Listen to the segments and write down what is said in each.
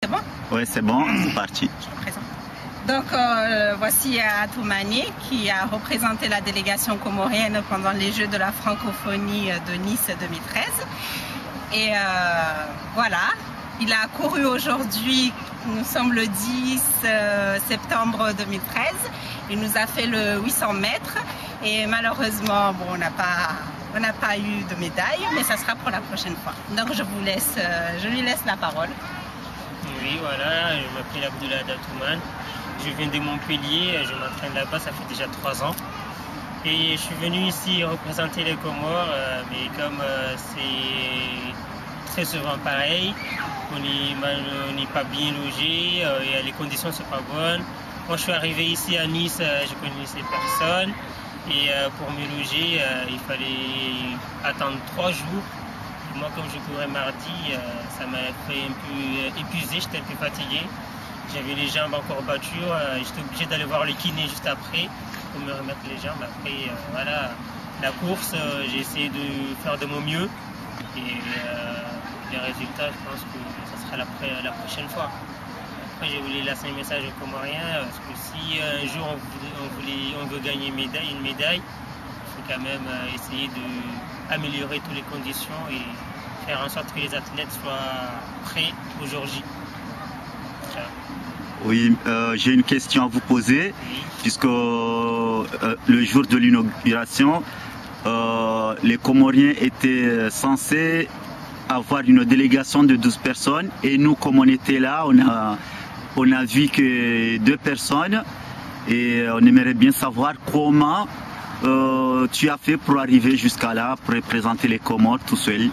C'est bon? Oui, c'est bon, c'est parti. Je vous présente. Donc, voici Atoumani qui a représenté la délégation comorienne pendant les Jeux de la francophonie de Nice 2013. Et voilà, il a couru aujourd'hui, nous sommes le 10 septembre 2013. Il nous a fait le 800 mètres et malheureusement, bon, on n'a pas eu de médaille, mais ça sera pour la prochaine fois. Donc, je lui laisse la parole. Oui, voilà, je m'appelle Abdoulaye Atoumani. Je viens de Montpellier, je m'entraîne là-bas, ça fait déjà 3 ans. Et je suis venu ici représenter les Comores, mais comme c'est très souvent pareil, on n'est pas bien logé, les conditions ne sont pas bonnes. Moi je suis arrivé ici à Nice, je connaissais personne. Et pour me loger, il fallait attendre 3 jours. Et moi comme je courais mardi, ça m'a fait un peu épuisé, j'étais un peu fatigué. J'avais les jambes encore battues, j'étais obligé d'aller voir le kiné juste après pour me remettre les jambes. Après, voilà, la course, j'ai essayé de faire de mon mieux et les résultats, je pense que ça sera la prochaine fois. Après, je voulais laisser un message aux Comoriens parce que si un jour on veut gagner une médaille, il faut quand même essayer d'améliorer toutes les conditions et faire en sorte que les athlètes soient prêts au jour J. Oui, j'ai une question à vous poser, puisque le jour de l'inauguration, les Comoriens étaient censés avoir une délégation de 12 personnes et nous, comme on était là, on a vu que 2 personnes et on aimerait bien savoir comment tu as fait pour arriver jusqu'à là, pour représenter les Comores tout seul.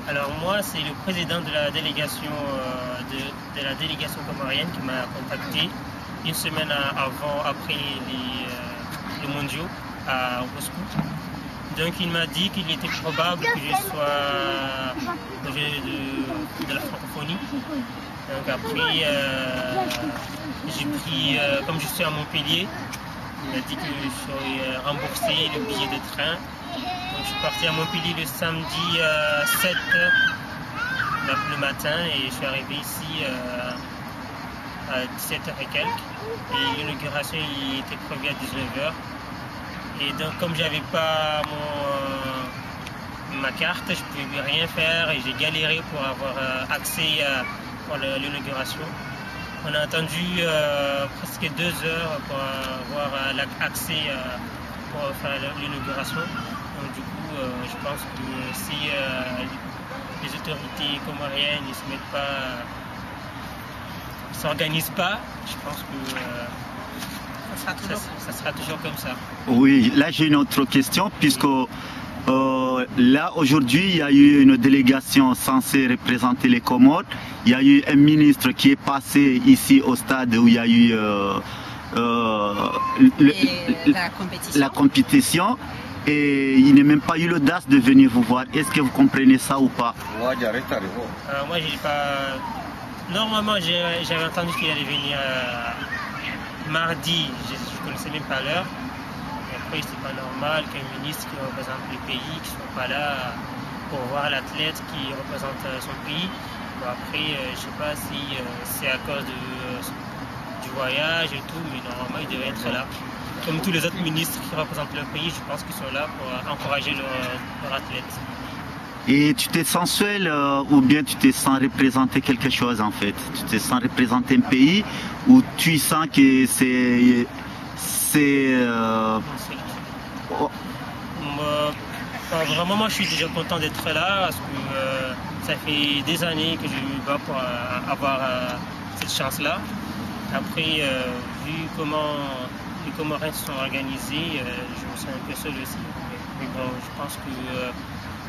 Alors moi, c'est le président de la délégation comorienne qui m'a contacté une semaine après les mondiaux à Moscou. Donc il m'a dit qu'il était probable que je sois de la francophonie. Donc après, j'ai pris, comme je suis à Montpellier, il m'a dit que je serais remboursé le billet de train. Donc, je suis parti à Montpellier le samedi 7 le matin et je suis arrivé ici à 17h et quelques. Et l'inauguration était prévue à 19h. Et donc comme j'avais pas ma carte, je ne pouvais rien faire et j'ai galéré pour avoir accès pour l'inauguration. On a attendu presque 2 heures pour avoir accès pour faire l'inauguration. Donc du coup, je pense que si les autorités comoriennes ne s'organisent pas, je pense que ça sera toujours comme ça. Oui, là j'ai une autre question, puisque là aujourd'hui il y a eu une délégation censée représenter les Comores. Il y a eu un ministre qui est passé ici au stade où il y a eu la compétition. Et il n'a même pas eu l'audace de venir vous voir. Est-ce que vous comprenez ça ou pas? Moi, j'ai pas. Normalement, j'avais entendu qu'il allait venir mardi. Je ne connaissais même pas l'heure. Après, c'est pas normal qu'un ministre qui représente le pays ne soit pas là pour voir l'athlète qui représente son pays. Bon, après, je ne sais pas si c'est à cause du voyage et tout, mais normalement, il devait être là. Comme tous les autres ministres qui représentent leur pays, je pense qu'ils sont là pour encourager leurs athlètes. Et tu te sens seul ou bien tu te sens représenter quelque chose en fait? Tu te sens représenter un pays ou tu sens que c'est... Vraiment, moi je suis déjà content d'être là parce que ça fait des années que je me bats pour avoir cette chance-là. Après, vu comment les Comoriens se sont organisés, je me sens un peu seul aussi. Mais bon, je pense que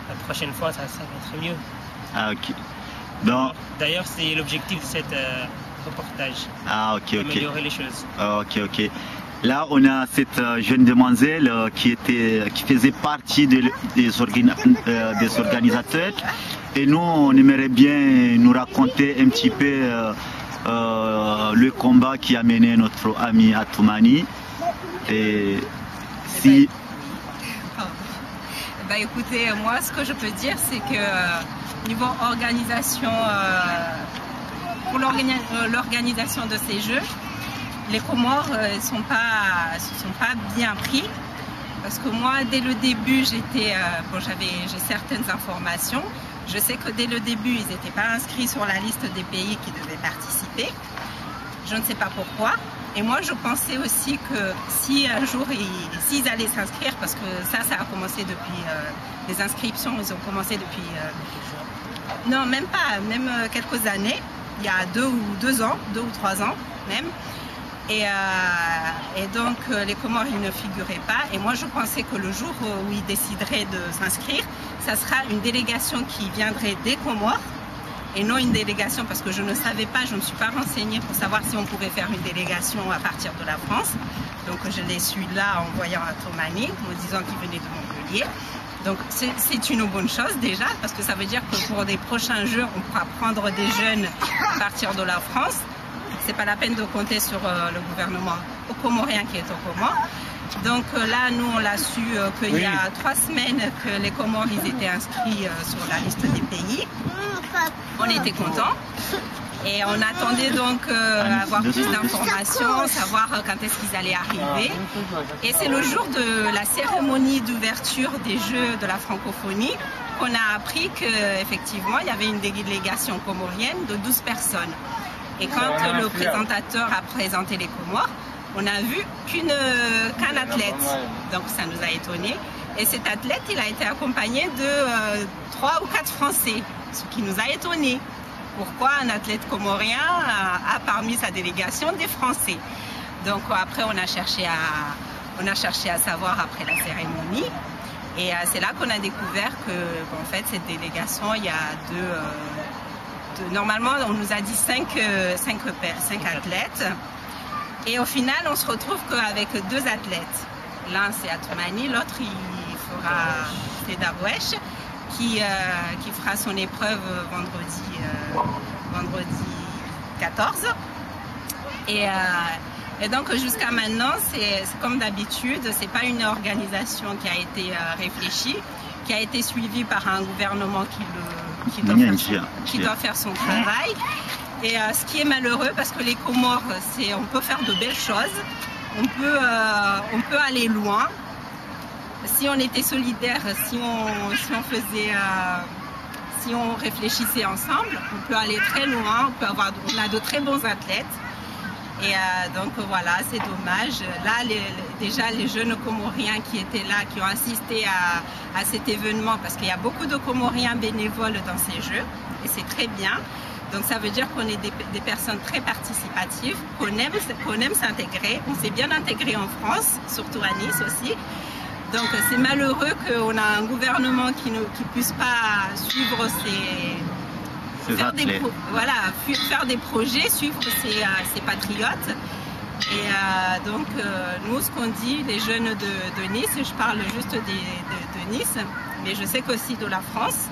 la prochaine fois, ça va être mieux. Ah, ok. D'ailleurs, c'est l'objectif de cet reportage. Ah, ok, ok. Améliorer les choses. Ah, ok, ok. Là, on a cette jeune demoiselle qui faisait partie des organisateurs. Et nous, on aimerait bien nous raconter un petit peu le combat qui a mené notre ami Atoumani. Et si... Bah écoutez, moi ce que je peux dire c'est que niveau organisation pour l'organisation de ces Jeux, les Comores ne sont pas bien pris. Parce que moi, dès le début, j'ai certaines informations. Je sais que dès le début, ils n'étaient pas inscrits sur la liste des pays qui devaient participer. Je ne sais pas pourquoi. Et moi, je pensais aussi que si un jour, s'ils allaient s'inscrire, parce que ça a commencé depuis les inscriptions, ils ont commencé depuis... non, même pas, même quelques années, il y a 2 ou 3 ans même. Et donc, les Comores, ils ne figuraient pas. Et moi, je pensais que le jour où ils décideraient de s'inscrire, ça sera une délégation qui viendrait des Comores et non une délégation, parce que je ne savais pas, je ne me suis pas renseignée pour savoir si on pouvait faire une délégation à partir de la France. Donc, je l'ai su là en voyant Atomani, me disant qu'il venait de Montpellier. Donc, c'est une bonne chose déjà, parce que ça veut dire que pour des prochains Jeux, on pourra prendre des jeunes à partir de la France. C'est pas la peine de compter sur le gouvernement comorien qui est au Comores. Donc là, nous, on l'a su qu'il y a 3 semaines que les Comores ils étaient inscrits sur la liste des pays. On était contents. Et on attendait donc avoir plus d'informations, savoir quand est-ce qu'ils allaient arriver. Et c'est le jour de la cérémonie d'ouverture des Jeux de la francophonie qu'on a appris qu'effectivement, il y avait une délégation comorienne de 12 personnes. Et quand le présentateur a présenté les Comores, on a vu qu'un athlète. Donc ça nous a étonnés. Et cet athlète, il a été accompagné de 3 ou 4 Français, ce qui nous a étonnés. Pourquoi un athlète comorien a parmi sa délégation des Français? Donc après, on a cherché à savoir après la cérémonie. Et c'est là qu'on a découvert que, en fait, cette délégation, il y a normalement, on nous a dit 5 athlètes. Et au final, on se retrouve qu'avec 2 athlètes. L'un, c'est Atomani, l'autre, c'est Darwesh, qui fera son épreuve vendredi 14. Et donc, jusqu'à maintenant, c'est comme d'habitude, c'est pas une organisation qui a été réfléchie, qui a été suivie par un gouvernement qui doit faire son travail. Et ce qui est malheureux, parce que les Comores, on peut faire de belles choses, on peut aller loin. Si on était solidaires, si on réfléchissait ensemble, on peut aller très loin, on a de très bons athlètes. Et donc voilà, c'est dommage. Là, déjà les jeunes Comoriens qui étaient là, qui ont assisté à cet événement, parce qu'il y a beaucoup de Comoriens bénévoles dans ces Jeux, et c'est très bien. Donc ça veut dire qu'on est des personnes très participatives, qu'on aime s'intégrer. On s'est bien intégré en France, surtout à Nice aussi. Donc c'est malheureux qu'on a un gouvernement qui ne puisse pas suivre faire des projets, suivre ses patriotes. Et donc nous, ce qu'on dit, les jeunes de Nice, je parle juste de Nice, mais je sais qu'aussi de la France,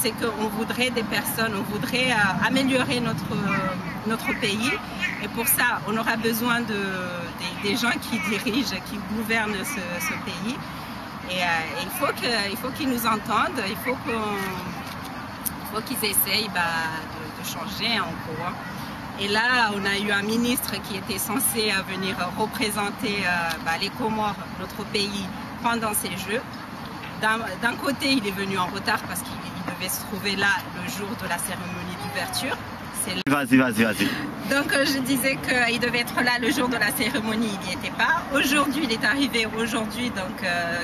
c'est qu'on voudrait des personnes, on voudrait améliorer notre pays. Et pour ça, on aura besoin des gens qui dirigent, qui gouvernent ce pays. Et il faut qu'ils nous entendent, il faut qu'ils essayent de changer en gros. Et là, on a eu un ministre qui était censé venir représenter les Comores, notre pays, pendant ces Jeux. D'un côté, il est venu en retard parce qu'il devait se trouver là le jour de la cérémonie d'ouverture. Vas-y. Donc je disais qu'il devait être là le jour de la cérémonie, il n'y était pas. Aujourd'hui, il est arrivé aujourd'hui, donc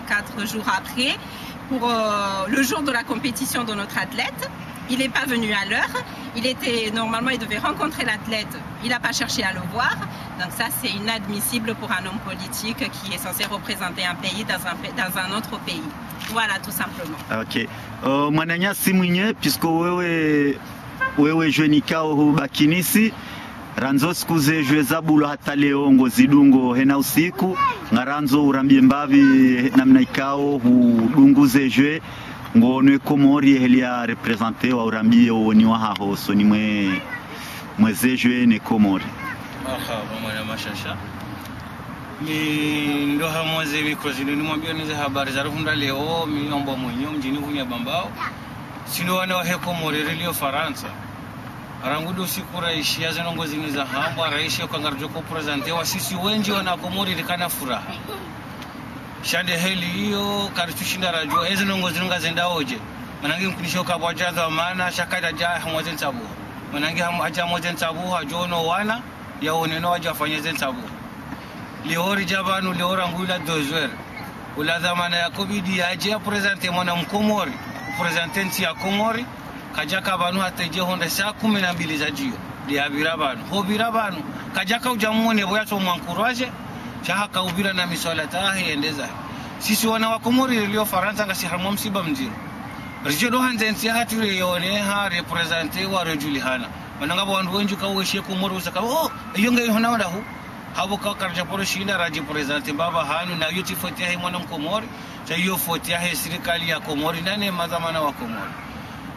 4 jours après, pour le jour de la compétition de notre athlète. Il n'est pas venu à l'heure. Normalement, il devait rencontrer l'athlète. Il n'a pas cherché à le voir. Donc ça, c'est inadmissible pour un homme politique qui est censé représenter un pays dans un autre pays. Voilà, tout simplement. Ok. Mwananya Simunye, puisque wewe jwenikao hubaki Nisi, ranzo siku zejwe zabulo hata leo ngozidungo hena usiku ngaranzo urambie mbavi namna ikao hudungu zejwe ngonwe Komori helia represente wa urambie woni wa haho so ni mwezejwe ne Komori. Marhaba mwana mashasha. Ni ndo hamwaze bikozi ni mwambia nize habari za rufunda leo miombo mwenyo mjini hunya bambao. Sino wana wa Komori relio Faransa. Rangudu siku raishi ya zinongozi niza hamba raishi ukangarjoko prezante wa sisi wengi wana Komori likana furaha. Shande heli hiyo karitushinda rajua ezi nongozi nunga zenda oje. Manangi mkunishoka wajaza maana shakaida jaa hamwazen tabu. Manangi haja hamwazen tabu hajono wana ya uneno waja fanyezen tabu. Liori jabanu liora ngula dozwer. Ula zamana ya kobidi ya ajia prezante mwana Mkomori. Prezantenti ya Komori. Kajaka banu hateje honda saa 12 za jiyo dia birabanu ho birabanu kajaka ujamuone boya to mwankuraje shaka ubira na miswala tahi endeza sisi wana wa Komori leo Faransa ngasi harmo msiba mziro rijedo hanzensi hatu yone ha representer wa rejulihana mananga bandu wenju ka weshe Komori usaka oh yonga yona wada hu habo ka karja poro shinda raji presenter baba hanu na yuti fotia he mwana Mkomori cha hiyo fotia he serikali ya Komori nane mazamana wa Komori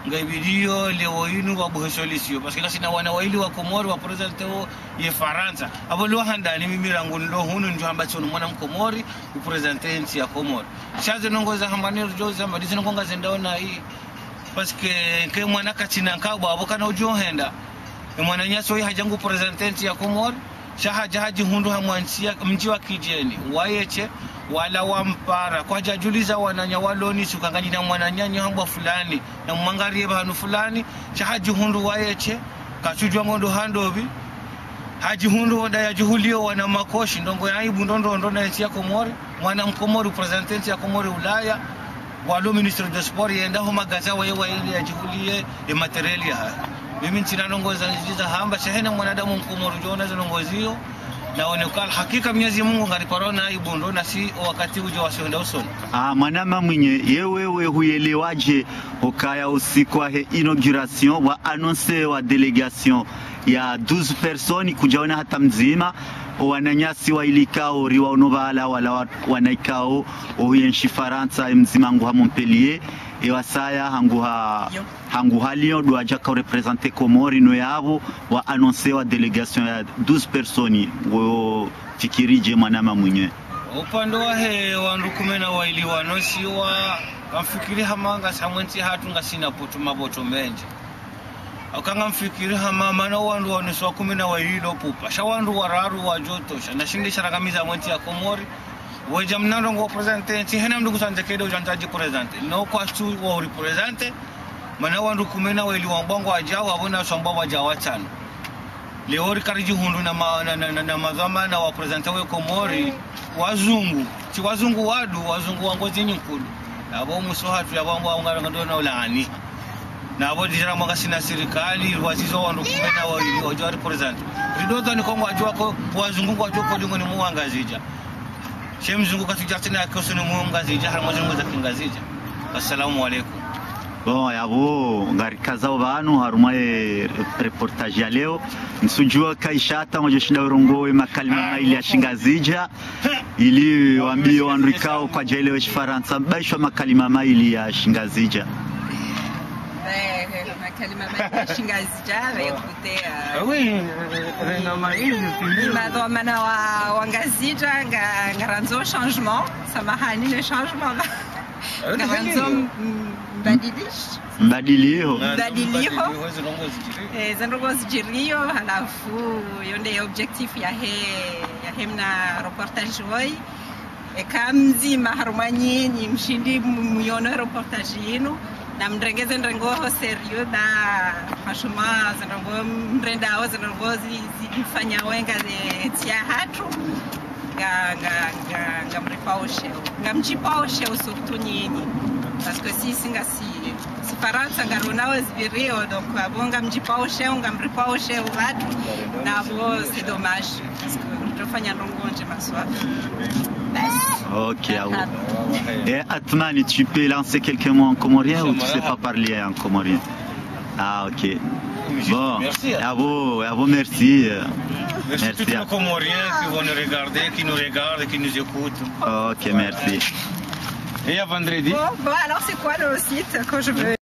ngaibidio leo inu wa buhesolisio parce que kasi na wana waili wa Komori wa presidente ye Faransa abo lo handani mimi rangu ndo hunu njo ambacho mwana Mkomori u presidente ya Komori shaze nongoza hambani joza madisi nonga zendaona hii parce que ke mwana katina nkabo abo kana ujo henda mwana nyaso hajangu presidente ya Komori shahaja haji hundu hamwansia mji wa kijeni wayeche wala wampara kwa jajuliza wananya waloni sukanganyi na mwananyanya hambwa fulani na mwangarie bahanu fulani shahaji hundu wayeche kasujwa ngondo handobi haji hundu wada ya juhulio wana makoshi ndongo ya ibu ndondo na nchi ya Komori mwana Mkomori presidente ya Komori Ulaya walo ministre de sport yenda ho magaza wa ile ya juhulie ya materiali ya mimi ntina nongoza njiza hamba shahena mwanadamu Mkomori jona zinongozio na onekala hakika Mwenyezi Mungu ngaliparona ibondo na si wakati uje wasonda usoni. Mwanama mwenye yewewe huyelewaje ukaya usiku wa inauguration wa annonce wa delegation ya 12 personnes kujaona hata mzima wananyasi wa ilikao riwa onobala wala wanaikao oyenshi Faransa mzima ngo ha Montpellier e wasaya hanguha Lyon do aja ka representer Komori no yabo wa annoncer wa delegation ya 12 personnes wo fikirije mwanama mwenye upande wa he wandu kumena waili wanosi wa kamfikiri hamanga samwenzi hatu ngasina poto maboto menje akanga mfikiri hamama na wandu wanosi wa kumena waili lopupa sha wandu wararu wa joto sha nashindi sharagamiza mwenzi ya Komori weja mnando ngo presidente hena mndugu sanje kedo jantaji presidente no kwa stu wa represente mana wandu kumena waili wambongo ajao abona somba wajawa tano leo rikariji hundu na mazama na wa presidente wa Komori wazungu ti wazungu wadu wazungu wangozi nyikulu abo musohatu yabambo angara ndona ulani na abo dijara mwanga sina serikali wazizo wandu kumena wa ojo represent ridoto ni kongo ajwa ko wazungu kwa joko dingo ni muangazija shemzungu katuja tena koso ni muangazija harmazungu za kingazija. Assalamu alaikum. Bon yabo ngari kazao banu harumaye reportage ya leo nsujua kaishata mojo shinda urongowe makalima ili ya shingazija ili wambie wanrikao kwa jailewe Faransa baishwa makalima maili ya shingazija makalima maili ya shingazija écoutez oui rena maili madhamana wa wangazija ngaranzo changement samahani le changement ngaranzo mbadilio zinongozi jirio halafu yonde objectif ya hemna reportage woi ekamzima harumanyi ni mshindi muyono reportage yinu na mrengeze ndrengoho serio da franchement zinongo mrendao zinongozi zifanya wenga tia hatu ngamripaoshe ngamchipaoshe surtout nyinyi parce que si Faransa ngaronao zvirio donc abonga mjipaoshe ngamripaoshe watu na abo c'est dommage parce que tofanya ndongonje maswali. Ok, et Atmani, tu peux lancer quelques mots en comorien ou tu ne sais pas parler en comorien? Ah ok. Bon, à vous merci. Merci tous les Comoriens qui vont nous regarder, qui nous regardent, qui nous écoutent. Ok, merci. Et à vendredi. Bon, alors c'est quoi le site quand je veux